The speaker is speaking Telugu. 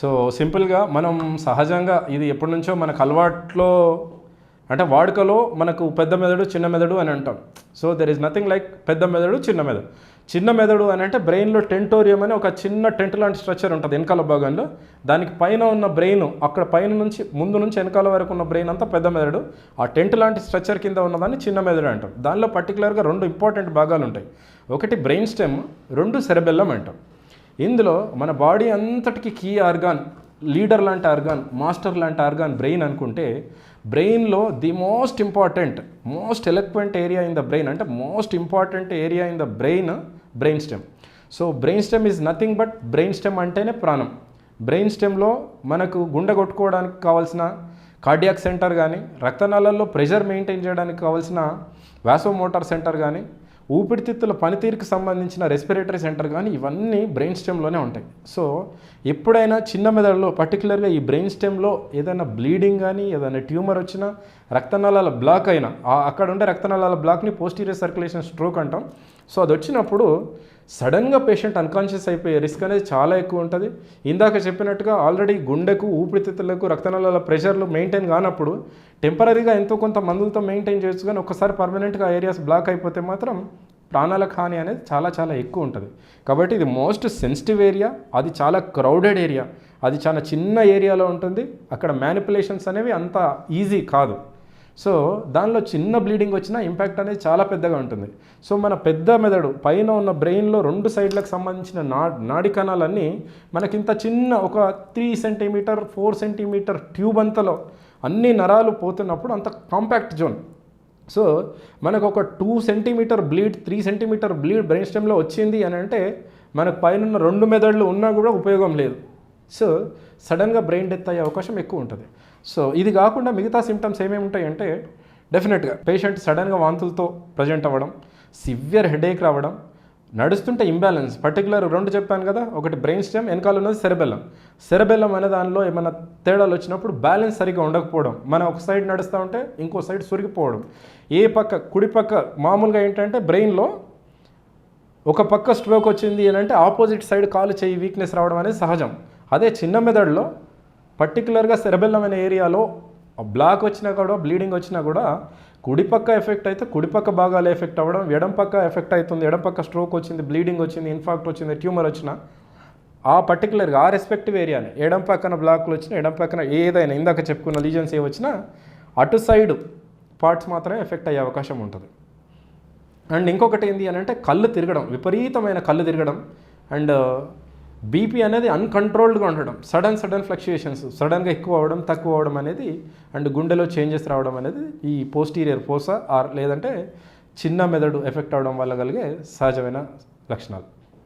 సో సింపుల్గా మనం సహజంగా ఇది ఎప్పటి నుంచో మనకు అలవాట్లో అంటే వాడుకలో మనకు పెద్ద మెదడు చిన్న మెదడు అని అంటాం. So there is nothing like పెద్ద మెదడు చిన్న మెదడు. చిన్న మెదడు అని అంటే బ్రెయిన్లో టెంటోరియం అని ఒక చిన్న టెంట్ లాంటి స్ట్రక్చర్ ఉంటుంది వెనకాల భాగంలో. దానికి పైన ఉన్న బ్రెయిన్ అక్కడ పైన నుంచి ముందు నుంచి వెనకాల వరకు ఉన్న బ్రెయిన్ అంతా పెద్ద మెదడు. ఆ టెంట్ లాంటి స్ట్రక్చర్ కింద ఉన్నదాన్ని చిన్న మెదడు అంటాం. దానిలో పర్టికులర్గా 2 ఇంపార్టెంట్ భాగాలు ఉంటాయి. ఒకటి బ్రెయిన్ స్టెమ్, 2 సెరెబెల్లం అంటాం. ఇందులో మన బాడీ అంతటికి కీ ఆర్గాన్, లీడర్ లాంటి ఆర్గాన్, మాస్టర్ లాంటి ఆర్గాన్ బ్రెయిన్ అనుకుంటే, బ్రెయిన్లో the most important most eloquent area in the brain అంటే most important area in the brain stem. So brain stem is nothing but brain stem అంటేనే ప్రాణం. బ్రెయిన్ స్టెమ్లో మనకు గుండె కొట్టుకోవడానికి కావాల్సిన కార్డియాక్ సెంటర్ కానీ, రక్తనాళాల్లో ప్రెషర్ మెయింటైన్ చేయడానికి కావాల్సిన వాసోమోటార్ సెంటర్ కానీ, ఊపిరితిత్తుల పనితీరుకి సంబంధించిన రెస్పిరేటరీ సెంటర్ కానీ ఇవన్నీ బ్రెయిన్ స్టెమ్లోనే ఉంటాయి. సో ఎప్పుడైనా చిన్న మెదడులో పర్టికులర్గా ఈ బ్రెయిన్ స్టెమ్లో ఏదైనా బ్లీడింగ్ కానీ ఏదైనా ట్యూమర్ వచ్చినా, రక్తనాళాల బ్లాక్ అయినా, అక్కడ ఉండే రక్తనాళాల బ్లాక్ని పోస్టీరియర్ సర్క్యులేషన్ స్ట్రోక్ అంటాం. సో అది వచ్చినప్పుడు సడన్గా పేషెంట్ అన్కాన్షియస్ అయిపోయే రిస్క్ అనేది చాలా ఎక్కువ ఉంటుంది. ఇందాక చెప్పినట్టుగా ఆల్రెడీ గుండెకు, ఊపిరితిత్తులకు, రక్తనాళాల ప్రెషర్లు మెయింటైన్ కానప్పుడు టెంపరీగా ఎంతో కొంత మందులతో మెయింటైన్ చేయొచ్చు, కానీ ఒకసారి పర్మనెంట్గా ఏరియాస్ బ్లాక్ అయిపోతే మాత్రం ప్రాణాలకు హాని అనేది చాలా చాలా ఎక్కువ ఉంటుంది. కాబట్టి ఇది మోస్ట్ సెన్సిటివ్ ఏరియా, అది చాలా క్రౌడెడ్ ఏరియా, అది చాలా చిన్న ఏరియాలో ఉంటుంది. అక్కడ మ్యానిపులేషన్స్ అనేవి అంత ఈజీ కాదు. సో దానిలో చిన్న బ్లీడింగ్ వచ్చినా ఇంపాక్ట్ అనేది చాలా పెద్దగా ఉంటుంది. సో మన పెద్ద మెదడు పైన ఉన్న బ్రెయిన్లో 2 సైడ్లకు సంబంధించిన నాడి కణాలన్నీ మనకింత చిన్న ఒక 3 సెంటీమీటర్ 4 సెంటీమీటర్ ట్యూబ్ అంతలో అన్ని నరాలు పోతున్నప్పుడు అంత కాంపాక్ట్ జోన్. సో మనకు ఒక 2 centimetre bleed 3 centimetre bleed brain స్టెమ్లో వచ్చింది అని అంటే మనకు పైన 2 మెదడులు ఉన్నా కూడా ఉపయోగం లేదు. సో సడన్గా బ్రెయిన్ డెత్ అయ్యే అవకాశం ఎక్కువ ఉంటుంది. సో ఇది కాకుండా మిగతా సిమ్టమ్స్ ఏమేమి ఉంటాయంటే డెఫినెట్గా పేషెంట్ సడన్గా వాంతులతో ప్రజెంట్ అవ్వడం, సివియర్ హెడేక్ రావడం, నడుస్తుంటే ఇంబ్యాలెన్స్. పర్టికులర్ 2 చెప్పాను కదా, ఒకటి బ్రెయిన్ స్టెమ్, వెనకాల ఉన్నది సెరెబెల్లం అనే దానిలో ఏమైనా తేడాలు వచ్చినప్పుడు బ్యాలెన్స్ సరిగ్గా ఉండకపోవడం, మనం ఒక సైడ్ నడుస్తూ ఉంటే ఇంకో సైడ్ సురిగిపోవడం, ఏ పక్క కుడి పక్క మామూలుగా ఏంటంటే బ్రెయిన్లో ఒక పక్క స్ట్రోక్ వచ్చింది అని అంటే ఆపోజిట్ సైడ్ కాలు చేయి వీక్నెస్ రావడం అనేది సహజం. అదే చిన్న మెదడులో పర్టికులర్గా సెరెబెల్లం అనే ఏరియాలో బ్లాక్ వచ్చినా కూడా, బ్లీడింగ్ వచ్చినా కూడా కుడిపక్క ఎఫెక్ట్ అయితే కుడిపక్క భాగాలు ఎఫెక్ట్ అవ్వడం, ఎడం పక్క ఎఫెక్ట్ అవుతుంది, ఎడం పక్క స్ట్రోక్ వచ్చింది, బ్లీడింగ్ వచ్చింది, ఇన్ఫాక్ట్ వచ్చింది, ట్యూమర్ వచ్చినా ఆ పర్టికులర్గా ఆ రెస్పెక్టివ్ ఏరియాని ఎడం పక్కన బ్లాక్లు వచ్చినా, ఎడం పక్కన ఏదైనా ఇందాక చెప్పుకున్న లీజన్స్ ఏ వచ్చినా అటు సైడ్ పార్ట్స్ మాత్రమే ఎఫెక్ట్ అయ్యే అవకాశం ఉంటుంది. అండ్ ఇంకొకటి ఏంటి అని అంటే కళ్ళు తిరగడం, విపరీతమైన కళ్ళు తిరగడం, అండ్ బీపీ అనేది అన్కంట్రోల్డ్గా ఉండడం, సడన్ ఫ్లక్చుయేషన్స్, సడన్గా ఎక్కువ అవ్వడం తక్కువ అవ్వడం అనేది, అండ్ గుండెలో చేంజెస్ రావడం అనేది ఈ పోస్టీరియర్ ఫోసా లేదంటే చిన్న మెదడు ఎఫెక్ట్ అవ్వడం వల్ల కలిగే సహజమైన లక్షణాలు.